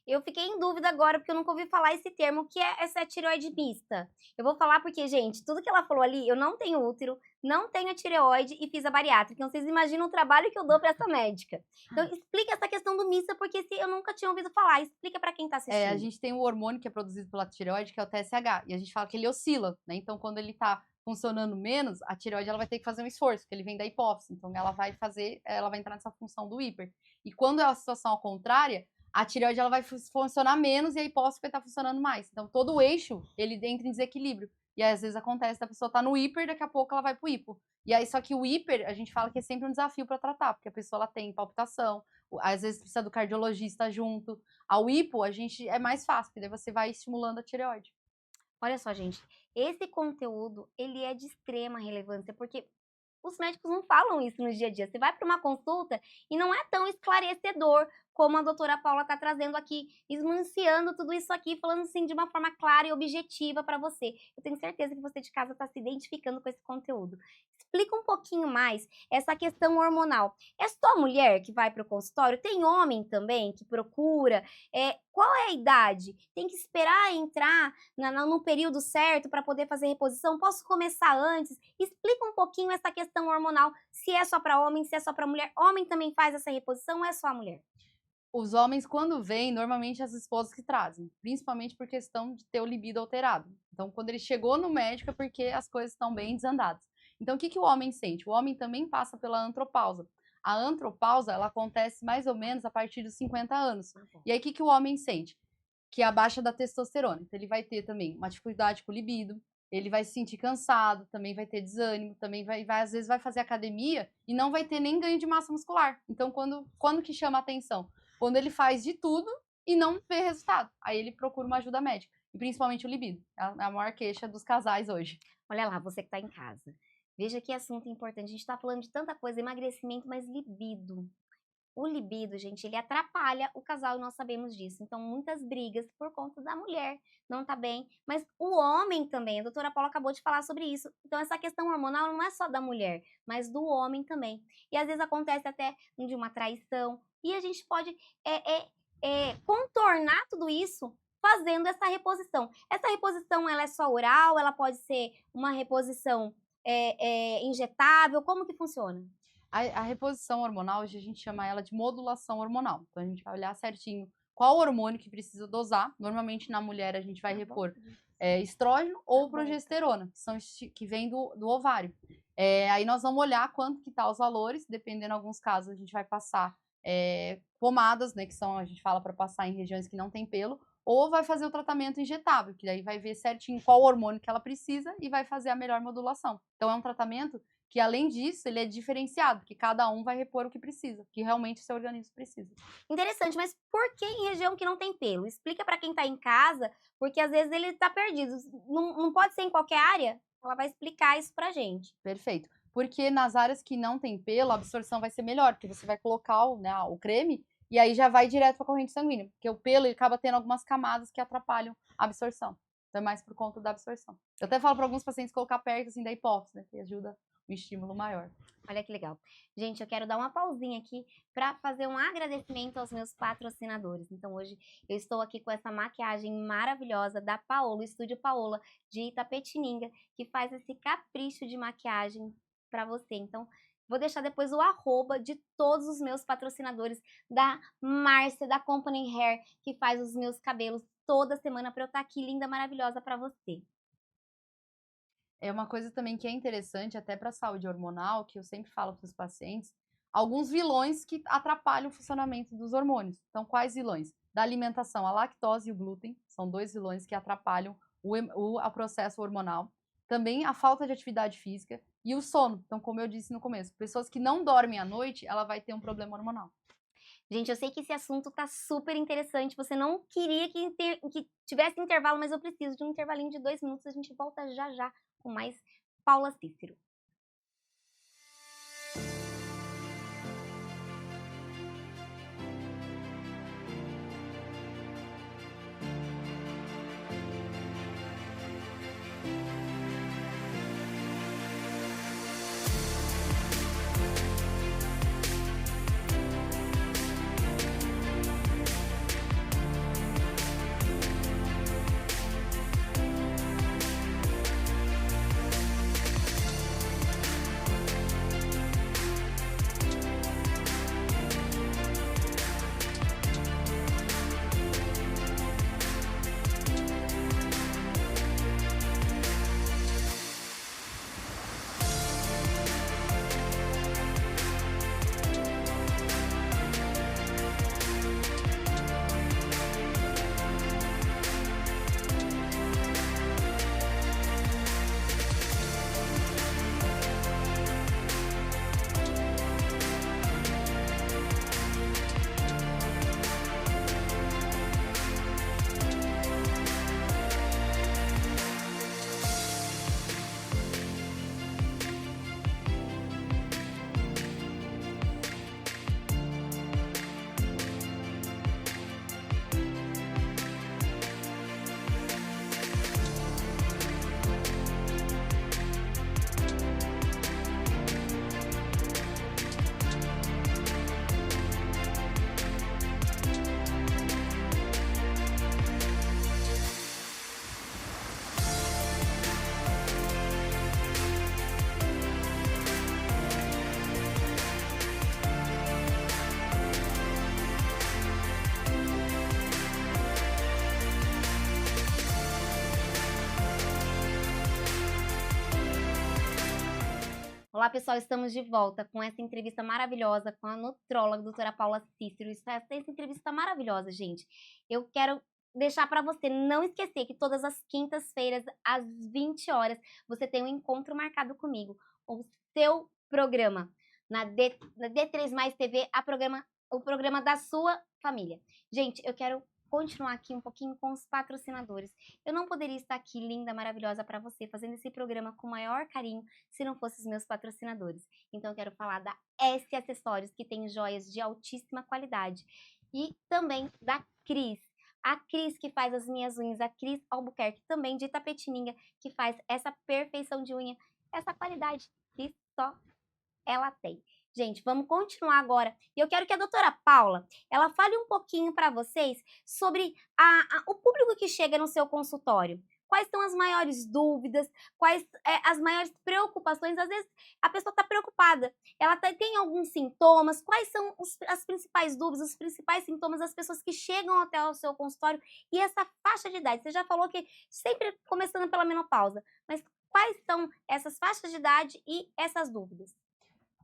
Eu fiquei em dúvida agora, porque eu nunca ouvi falar esse termo, o que é essa tireoide mista? Eu vou falar porque, gente, tudo que ela falou ali, eu não tenho útero, não tenho a tireoide e fiz a bariátrica. Então, vocês imaginam o trabalho que eu dou para essa médica. Então, explica essa questão do mista, porque eu nunca tinha ouvido falar. Explica para quem tá assistindo. A gente tem o hormônio que é produzido pela tireoide, que é o TSH, e a gente fala que ele oscila, né? Então, quando ele tá funcionando menos, a tireoide ela vai ter que fazer um esforço, porque ele vem da hipófise. Então, ela vai entrar nessa função do hiper. E quando é a situação ao contrária, a tireoide ela vai funcionar menos e a hipófise vai estar funcionando mais. Então, todo o eixo, ele entra em desequilíbrio. E aí, às vezes acontece da pessoa tá no hiper, daqui a pouco ela vai pro hipo. E aí, só que o hiper, a gente fala que é sempre um desafio para tratar, porque a pessoa ela tem palpitação, às vezes precisa do cardiologista junto. Ao hipo, a gente é mais fácil, porque daí você vai estimulando a tireoide. Olha só, gente, esse conteúdo, ele é de extrema relevância, porque os médicos não falam isso no dia a dia. Você vai para uma consulta e não é tão esclarecedor como a doutora Paula está trazendo aqui, esmiuçando tudo isso aqui, falando assim de uma forma clara e objetiva para você. Eu tenho certeza que você de casa está se identificando com esse conteúdo. Explica um pouquinho mais essa questão hormonal. É só mulher que vai para o consultório? Tem homem também que procura? Qual é a idade? Tem que esperar entrar no período certo para poder fazer reposição? Posso começar antes? Explica um pouquinho essa questão hormonal, se é só para homem, se é só para mulher. Homem também faz essa reposição ou é só a mulher? Os homens, quando vêm, normalmente as esposas que trazem, principalmente por questão de ter o libido alterado. Então, quando ele chegou no médico é porque as coisas estão bem desandadas. Então, o que o homem sente? O homem também passa pela andropausa. A andropausa, ela acontece mais ou menos a partir dos 50 anos. E aí, o que o homem sente? Que é a baixa da testosterona. Então, ele vai ter também uma dificuldade com o libido, ele vai se sentir cansado, também vai ter desânimo, também às vezes vai fazer academia e não vai ter nem ganho de massa muscular. Então, quando que chama a atenção? Quando ele faz de tudo e não vê resultado. Aí ele procura uma ajuda médica. E principalmente o libido. É a maior queixa dos casais hoje. Olha lá, você que está em casa. Veja que assunto importante. A gente está falando de tanta coisa, emagrecimento, mas libido. O libido, gente, ele atrapalha o casal e nós sabemos disso. Então, muitas brigas por conta da mulher não tá bem. Mas o homem também, a doutora Paula acabou de falar sobre isso. Então, essa questão hormonal não é só da mulher, mas do homem também. E às vezes acontece até de uma traição. E a gente pode contornar tudo isso fazendo essa reposição. Essa reposição, ela é só oral? Ela pode ser uma reposição injetável? Como que funciona? A reposição hormonal, hoje a gente chama ela de modulação hormonal. Então, a gente vai olhar certinho qual hormônio que precisa dosar. Normalmente, na mulher, a gente vai repor estrógeno ou progesterona, que vem do ovário. Aí nós vamos olhar quanto que tá os valores, dependendo, em alguns casos, a gente vai passar pomadas, né, que a gente fala para passar em regiões que não tem pelo, ou vai fazer o tratamento injetável, que daí vai ver certinho qual hormônio que ela precisa e vai fazer a melhor modulação. Então, é um tratamento que, além disso, ele é diferenciado, que cada um vai repor o que precisa, que realmente o seu organismo precisa. Interessante, mas por que em região que não tem pelo? Explica para quem tá em casa, porque às vezes ele tá perdido. Não pode ser em qualquer área? Ela vai explicar isso pra gente. Perfeito. Porque nas áreas que não tem pelo, a absorção vai ser melhor, porque você vai colocar o creme e aí já vai direto para a corrente sanguínea, porque o pelo ele acaba tendo algumas camadas que atrapalham a absorção. Então é mais por conta da absorção. Eu até falo para alguns pacientes colocar perto assim da hipófise, né, que ajuda um estímulo maior. Olha que legal. Gente, eu quero dar uma pausinha aqui para fazer um agradecimento aos meus patrocinadores. Então, hoje eu estou aqui com essa maquiagem maravilhosa da Paola, Estúdio Paola, de Itapetininga, que faz esse capricho de maquiagem para você. Então, vou deixar depois o arroba de todos os meus patrocinadores, da Márcia, da Company Hair, que faz os meus cabelos toda semana para eu estar aqui linda, maravilhosa para você. É uma coisa também que é interessante até para a saúde hormonal, que eu sempre falo para os pacientes, alguns vilões que atrapalham o funcionamento dos hormônios. Então, quais vilões? Da alimentação, a lactose e o glúten são dois vilões que atrapalham o processo hormonal. Também a falta de atividade física e o sono. Então, como eu disse no começo, pessoas que não dormem à noite, ela vai ter um problema hormonal. Gente, eu sei que esse assunto tá super interessante. Você não queria que tivesse intervalo, mas eu preciso de um intervalinho de 2 minutos. A gente volta já já com mais Paula Cícero. Olá, pessoal, estamos de volta com essa entrevista maravilhosa com a nutróloga, doutora Paula Cícero. Essa entrevista maravilhosa, gente. Eu quero deixar para você não esquecer que todas as quintas-feiras, às 20 horas, você tem um encontro marcado comigo. O seu programa, na D3 Mais TV, o programa da sua família. Gente, eu quero continuar aqui um pouquinho com os patrocinadores. Eu não poderia estar aqui, linda, maravilhosa, para você, fazendo esse programa com o maior carinho, se não fossem os meus patrocinadores. Então, eu quero falar da S Acessórios, que tem joias de altíssima qualidade. E também da Cris. A Cris que faz as minhas unhas, a Cris Albuquerque, também de Itapetininga, que faz essa perfeição de unha, essa qualidade que só ela tem. Gente, vamos continuar agora. E eu quero que a doutora Paula, ela fale um pouquinho para vocês sobre o público que chega no seu consultório. Quais são as maiores dúvidas, quais as maiores preocupações? Às vezes a pessoa está preocupada, ela tem alguns sintomas. Quais são as principais dúvidas, os principais sintomas das pessoas que chegam até o seu consultório? E essa faixa de idade, você já falou que sempre começando pela menopausa, mas quais são essas faixas de idade e essas dúvidas?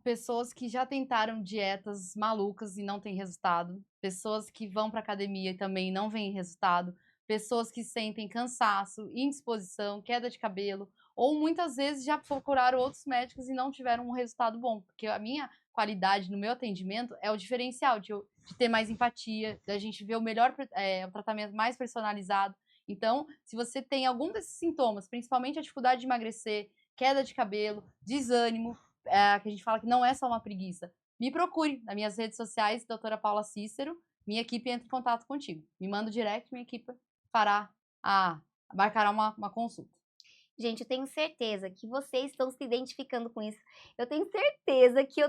Pessoas que já tentaram dietas malucas e não têm resultado, pessoas que vão para academia e também não veem resultado, pessoas que sentem cansaço, indisposição, queda de cabelo, ou muitas vezes já procuraram outros médicos e não tiveram um resultado bom, porque a minha qualidade no meu atendimento é o diferencial de ter mais empatia, da gente ver o tratamento mais personalizado. Então, se você tem algum desses sintomas, principalmente a dificuldade de emagrecer, queda de cabelo, desânimo, que a gente fala que não é só uma preguiça, me procure nas minhas redes sociais, doutora Paula Cícero, minha equipe entra em contato contigo. Me manda o direct, minha equipe marcará uma consulta. Gente, eu tenho certeza que vocês estão se identificando com isso. Eu tenho certeza que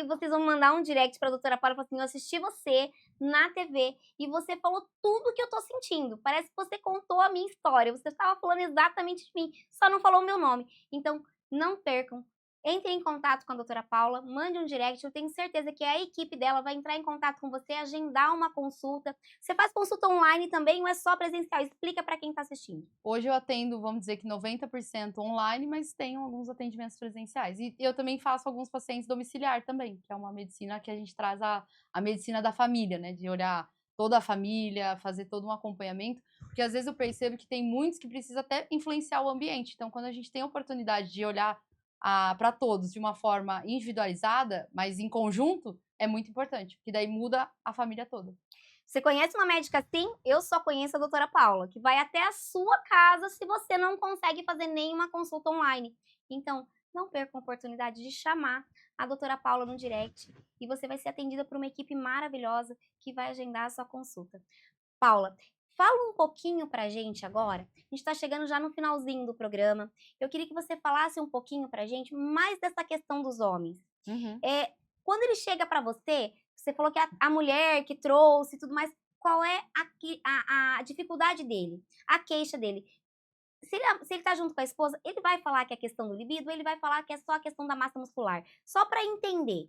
vocês vão mandar um direct para a doutora Paula e falar assim: eu assisti você na TV e você falou tudo o que eu tô sentindo. Parece que você contou a minha história. Você estava falando exatamente de mim, só não falou o meu nome. Então, não percam. Entre em contato com a doutora Paula, mande um direct, eu tenho certeza que a equipe dela vai entrar em contato com você, agendar uma consulta. Você faz consulta online também ou é só presencial? Explica para quem está assistindo. Hoje eu atendo, vamos dizer que 90% online, mas tenho alguns atendimentos presenciais. E eu também faço alguns pacientes domiciliar também, que é uma medicina que a gente traz a medicina da família, né? De olhar toda a família, fazer todo um acompanhamento, porque às vezes eu percebo que tem muitos que precisam até influenciar o ambiente. Então, quando a gente tem a oportunidade de olhar para todos de uma forma individualizada, mas em conjunto, é muito importante, porque daí muda a família toda. Você conhece uma médica assim? Eu só conheço a doutora Paula, que vai até a sua casa se você não consegue fazer nenhuma consulta online. Então, não perca a oportunidade de chamar a doutora Paula no direct e você vai ser atendida por uma equipe maravilhosa que vai agendar a sua consulta. Paula, fala um pouquinho pra gente agora. A gente tá chegando já no finalzinho do programa. Eu queria que você falasse um pouquinho pra gente mais dessa questão dos homens. Uhum. Quando ele chega pra você, você falou que a mulher que trouxe e tudo mais, qual é a dificuldade dele, a queixa dele? Se ele tá junto com a esposa, ele vai falar que é questão do libido ou ele vai falar que é só a questão da massa muscular? Só pra entender.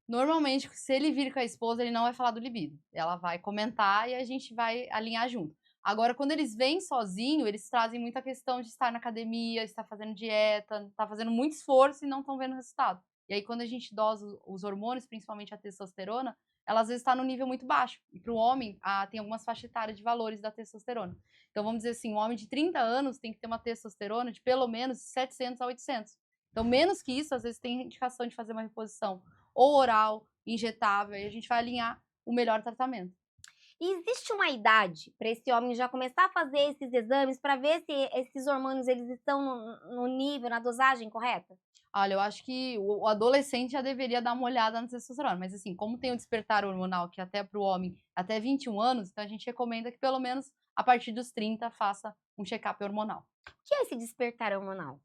Normalmente, se ele vir com a esposa, ele não vai falar do libido. Ela vai comentar e a gente vai alinhar junto. Agora, quando eles vêm sozinho, eles trazem muita questão de estar na academia, estar fazendo dieta, estar fazendo muito esforço e não estão vendo resultado. E aí, quando a gente dosa os hormônios, principalmente a testosterona, ela às vezes está no nível muito baixo. E para o homem, tem algumas faixas etárias de valores da testosterona. Então, vamos dizer assim, um homem de 30 anos tem que ter uma testosterona de pelo menos 700 a 800. Então, menos que isso, às vezes tem indicação de fazer uma reposição ou oral, injetável, aí a gente vai alinhar o melhor tratamento. E existe uma idade para esse homem já começar a fazer esses exames para ver se esses hormônios eles estão no nível, na dosagem correta? Olha, eu acho que o adolescente já deveria dar uma olhada na testosterona, mas assim, como tem o despertar hormonal, que até para o homem até 21 anos, então a gente recomenda que pelo menos a partir dos 30 faça um check-up hormonal. O que é esse despertar hormonal?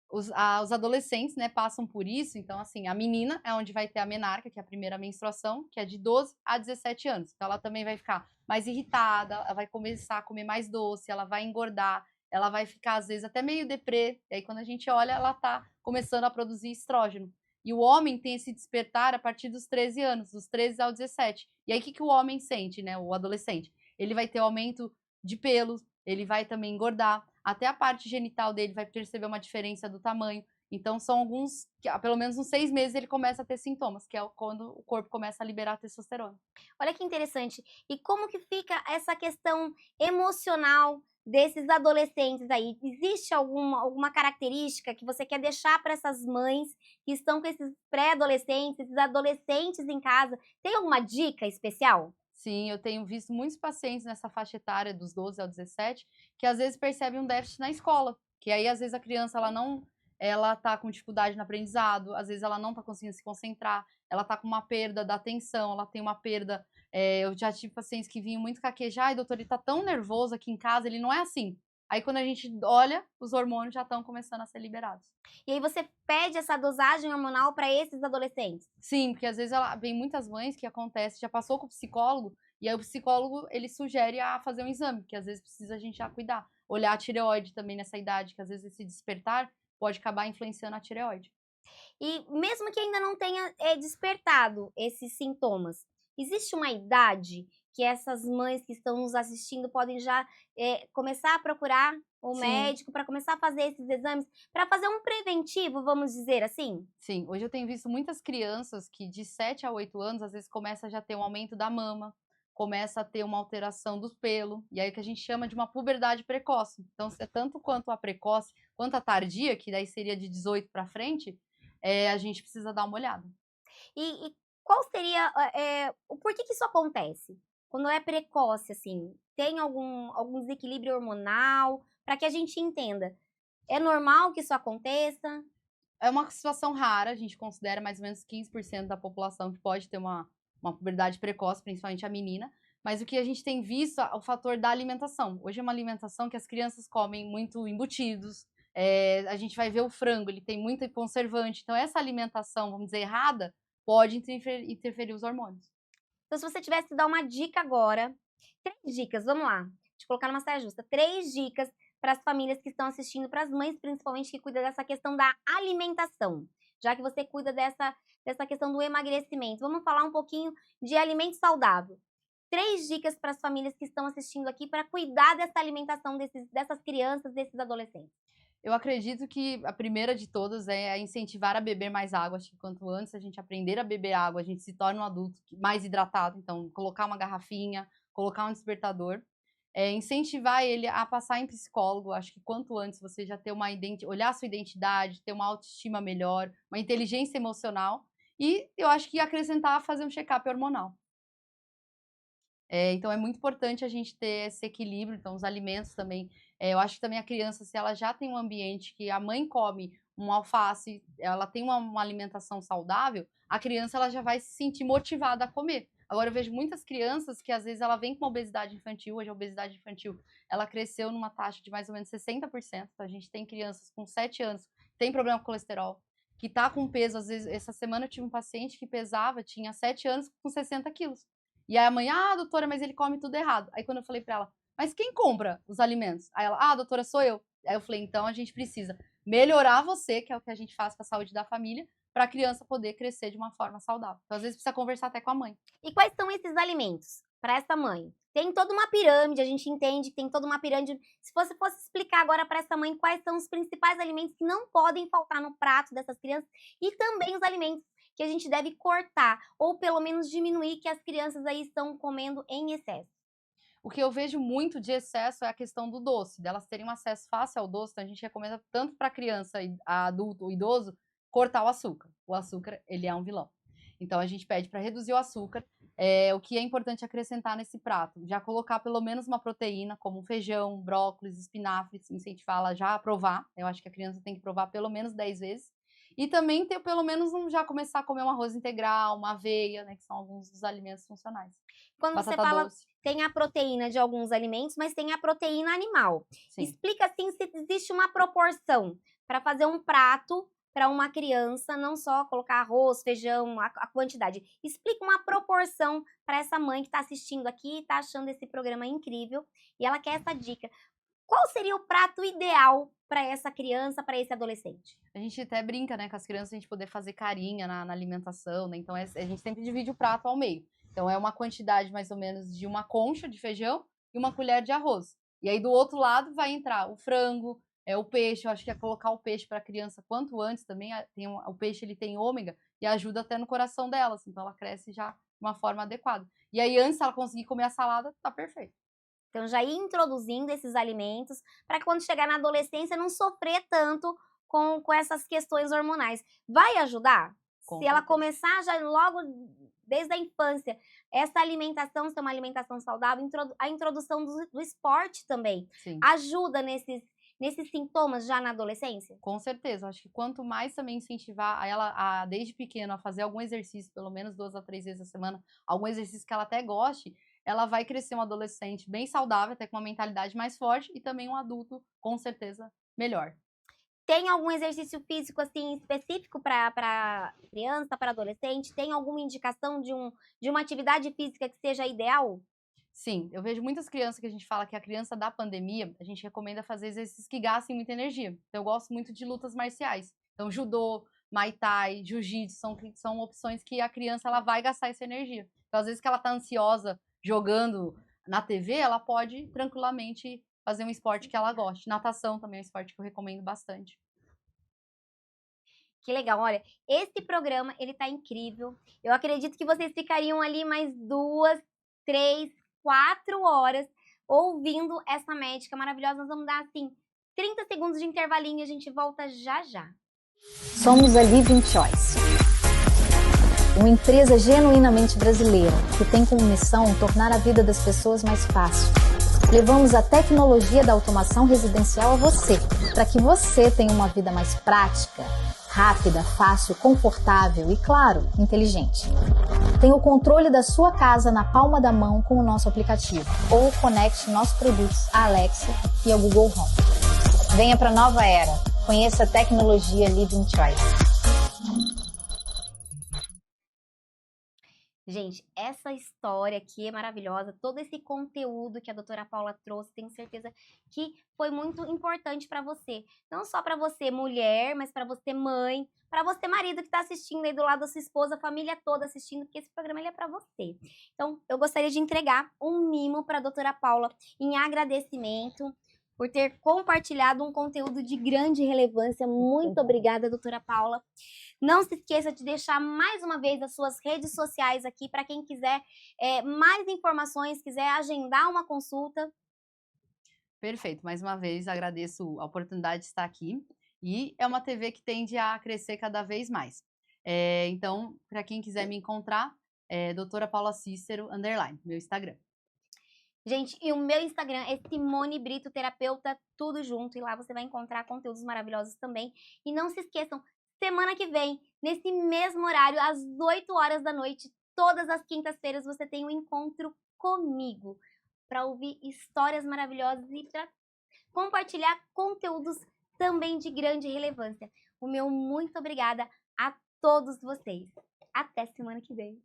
Os adolescentes, né, passam por isso, então assim, a menina é onde vai ter a menarca, que é a primeira menstruação, que é de 12 a 17 anos. Então ela também vai ficar mais irritada, ela vai começar a comer mais doce, ela vai engordar, ela vai ficar às vezes até meio deprê, e aí quando a gente olha, ela tá começando a produzir estrógeno. E o homem tem esse despertar a partir dos 13 anos, dos 13 aos 17. E aí o que o homem sente, né, o adolescente? Ele vai ter aumento de pelos, ele vai também engordar. até a parte genital dele vai perceber uma diferença do tamanho. Então, são alguns, pelo menos uns 6 meses ele começa a ter sintomas, que é quando o corpo começa a liberar testosterona. Olha que interessante. E como que fica essa questão emocional desses adolescentes aí? Existe alguma característica que você quer deixar para essas mães que estão com esses pré-adolescentes, esses adolescentes em casa? Tem alguma dica especial? Sim, eu tenho visto muitos pacientes nessa faixa etária dos 12 ao 17 que às vezes percebem um déficit na escola, que aí às vezes a criança ela tá com dificuldade no aprendizado, às vezes ela não tá conseguindo se concentrar, ela tá com uma perda da atenção, ela tem uma perda, eu já tive pacientes que vinham muito caquejar, ai doutor, ele tá tão nervoso aqui em casa, ele não é assim. Aí quando a gente olha, os hormônios já estão começando a ser liberados. E aí você pede essa dosagem hormonal para esses adolescentes? Sim, porque às vezes vem muitas mães que acontece, já passou com o psicólogo, e aí o psicólogo, ele sugere a fazer um exame, que às vezes precisa a gente já cuidar. Olhar a tireoide também nessa idade, que às vezes esse despertar pode acabar influenciando a tireoide. E mesmo que ainda não tenha despertado esses sintomas, existe uma idade que essas mães que estão nos assistindo podem já começar a procurar o Sim, médico para começar a fazer esses exames, para fazer um preventivo, vamos dizer assim? sim. Hoje eu tenho visto muitas crianças que de 7 a 8 anos, às vezes começa a já ter um aumento da mama, começa a ter uma alteração do pelo, e aí que a gente chama de uma puberdade precoce. Então, é tanto quanto a precoce, quanto a tardia, que daí seria de 18 para frente, a gente precisa dar uma olhada. E qual seria o porquê que isso acontece? Quando é precoce, assim, tem algum desequilíbrio hormonal? Para que a gente entenda. É normal que isso aconteça? É uma situação rara, a gente considera mais ou menos 15% da população que pode ter uma puberdade precoce, principalmente a menina. Mas o que a gente tem visto é o fator da alimentação. Hoje é uma alimentação que as crianças comem muito embutidos. A gente vai ver o frango, ele tem muito conservante. Então, essa alimentação, vamos dizer, errada, pode interferir os hormônios. Então, se você tivesse que dar uma dica agora, 3 dicas, vamos lá, te colocar numa saia justa, 3 dicas para as famílias que estão assistindo, para as mães principalmente que cuidam dessa questão da alimentação, já que você cuida dessa questão do emagrecimento. Vamos falar um pouquinho de alimento saudável. 3 dicas para as famílias que estão assistindo aqui para cuidar dessa alimentação dessas crianças, desses adolescentes. Eu acredito que a primeira de todas é incentivar a beber mais água. Acho que quanto antes a gente aprender a beber água, a gente se torna um adulto mais hidratado. Então, colocar uma garrafinha, colocar um despertador. Incentivar ele a passar em psicólogo. Acho que quanto antes você já ter olhar a sua identidade, ter uma autoestima melhor, uma inteligência emocional. E eu acho que acrescentar fazer um check-up hormonal. Então é muito importante a gente ter esse equilíbrio, então os alimentos também, eu acho que também a criança, se ela já tem um ambiente que a mãe come um alface, ela tem uma alimentação saudável, a criança ela já vai se sentir motivada a comer. Agora eu vejo muitas crianças que às vezes ela vem com uma obesidade infantil, hoje a obesidade infantil, ela cresceu numa taxa de mais ou menos 60%, então a gente tem crianças com 7 anos, que tem problema com colesterol, que tá com peso, às vezes, essa semana eu tive um paciente que pesava, tinha 7 anos com 60 quilos. E aí a mãe, ah, doutora, mas ele come tudo errado. Aí quando eu falei pra ela, mas quem compra os alimentos? Aí ela, ah, doutora, sou eu. Aí eu falei, então a gente precisa melhorar você, que é o que a gente faz para a saúde da família, para a criança poder crescer de uma forma saudável. Então, às vezes, precisa conversar até com a mãe. E quais são esses alimentos para essa mãe? Tem toda uma pirâmide, a gente entende que tem toda uma pirâmide. Se você fosse explicar agora para essa mãe quais são os principais alimentos que não podem faltar no prato dessas crianças e também os alimentos que a gente deve cortar ou pelo menos diminuir que as crianças aí estão comendo em excesso. O que eu vejo muito de excesso é a questão do doce, delas terem um acesso fácil ao doce, então a gente recomenda tanto para criança, adulto ou idoso, cortar o açúcar. O açúcar, ele é um vilão. Então a gente pede para reduzir o açúcar. O que é importante acrescentar nesse prato? Já colocar pelo menos uma proteína, como feijão, brócolis, espinafres, incentivar ela já a provar. Eu acho que a criança tem que provar pelo menos 10 vezes. E também ter pelo menos já começar a comer um arroz integral, uma aveia, né, que são alguns dos alimentos funcionais. Quando você Batata fala, doce. tem a proteína de alguns alimentos, mas tem a proteína animal. Sim. Explica assim se existe uma proporção para fazer um prato para uma criança, não só colocar arroz, feijão, a quantidade. Explica uma proporção para essa mãe que está assistindo aqui, está achando esse programa incrível e ela quer essa dica. Qual seria o prato ideal para essa criança, para esse adolescente? A gente até brinca, né, com as crianças, a gente poder fazer carinha na alimentação, né? Então a gente sempre divide o prato ao meio. Então é uma quantidade mais ou menos de uma concha de feijão e uma colher de arroz. E aí do outro lado vai entrar o frango, o peixe. Eu acho que é colocar o peixe para a criança quanto antes também. O peixe ele tem ômega e ajuda até no coração delas, então ela cresce já de uma forma adequada. E aí antes ela conseguir comer a salada, tá perfeito. Então já ir introduzindo esses alimentos para quando chegar na adolescência não sofrer tanto com essas questões hormonais. Vai ajudar? Com Se ela certeza. começar já logo desde a infância, essa alimentação ser uma alimentação saudável, a introdução do esporte também, Sim. ajuda nesses sintomas já na adolescência? Com certeza, acho que quanto mais também incentivar ela desde pequena a fazer algum exercício, pelo menos 2 a 3 vezes a semana, algum exercício que ela até goste, ela vai crescer um adolescente bem saudável, até com uma mentalidade mais forte e também um adulto, com certeza, melhor. Tem algum exercício físico assim específico para criança, para adolescente? Tem alguma indicação de uma atividade física que seja ideal? Sim, eu vejo muitas crianças que a gente fala que a criança da pandemia, a gente recomenda fazer exercícios que gastem muita energia. Então, eu gosto muito de lutas marciais. Então, judô, muay thai, jiu-jitsu, são opções que a criança ela vai gastar essa energia. Então, às vezes que ela tá ansiosa jogando na TV, ela pode tranquilamente fazer um esporte que ela goste. Natação também é um esporte que eu recomendo bastante. Que legal, olha, esse programa, ele tá incrível. Eu acredito que vocês ficariam ali mais 2, 3, 4 horas ouvindo essa médica maravilhosa. Nós vamos dar, assim, 30 segundos de intervalinho e a gente volta já já. Somos a Living Choice, uma empresa genuinamente brasileira que tem como missão tornar a vida das pessoas mais fácil. Levamos a tecnologia da automação residencial a você, para que você tenha uma vida mais prática, rápida, fácil, confortável e, claro, inteligente. Tenha o controle da sua casa na palma da mão com o nosso aplicativo ou conecte nossos produtos à Alexa e ao Google Home. Venha para a nova era. Conheça a tecnologia Living Choice. Gente, essa história aqui é maravilhosa, todo esse conteúdo que a doutora Paula trouxe, tenho certeza que foi muito importante para você. Não só para você, mulher, mas para você, mãe, para você, marido, que está assistindo aí do lado da sua esposa, a família toda assistindo, porque esse programa ele é para você. Então, eu gostaria de entregar um mimo para a doutora Paula em agradecimento por ter compartilhado um conteúdo de grande relevância. Muito obrigada, doutora Paula. Não se esqueça de deixar mais uma vez as suas redes sociais aqui para quem quiser mais informações, quiser agendar uma consulta. Perfeito, mais uma vez agradeço a oportunidade de estar aqui e é uma TV que tende a crescer cada vez mais. Então, para quem quiser me encontrar, doutora Paula Cícero, _ meu Instagram. Gente, e o meu Instagram é Simone Brito Terapeuta, tudo junto. E lá você vai encontrar conteúdos maravilhosos também. E não se esqueçam, semana que vem, nesse mesmo horário, às 8 horas da noite, todas as quintas-feiras, você tem um encontro comigo para ouvir histórias maravilhosas e para compartilhar conteúdos também de grande relevância. O meu muito obrigada a todos vocês. Até semana que vem.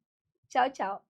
Tchau, tchau.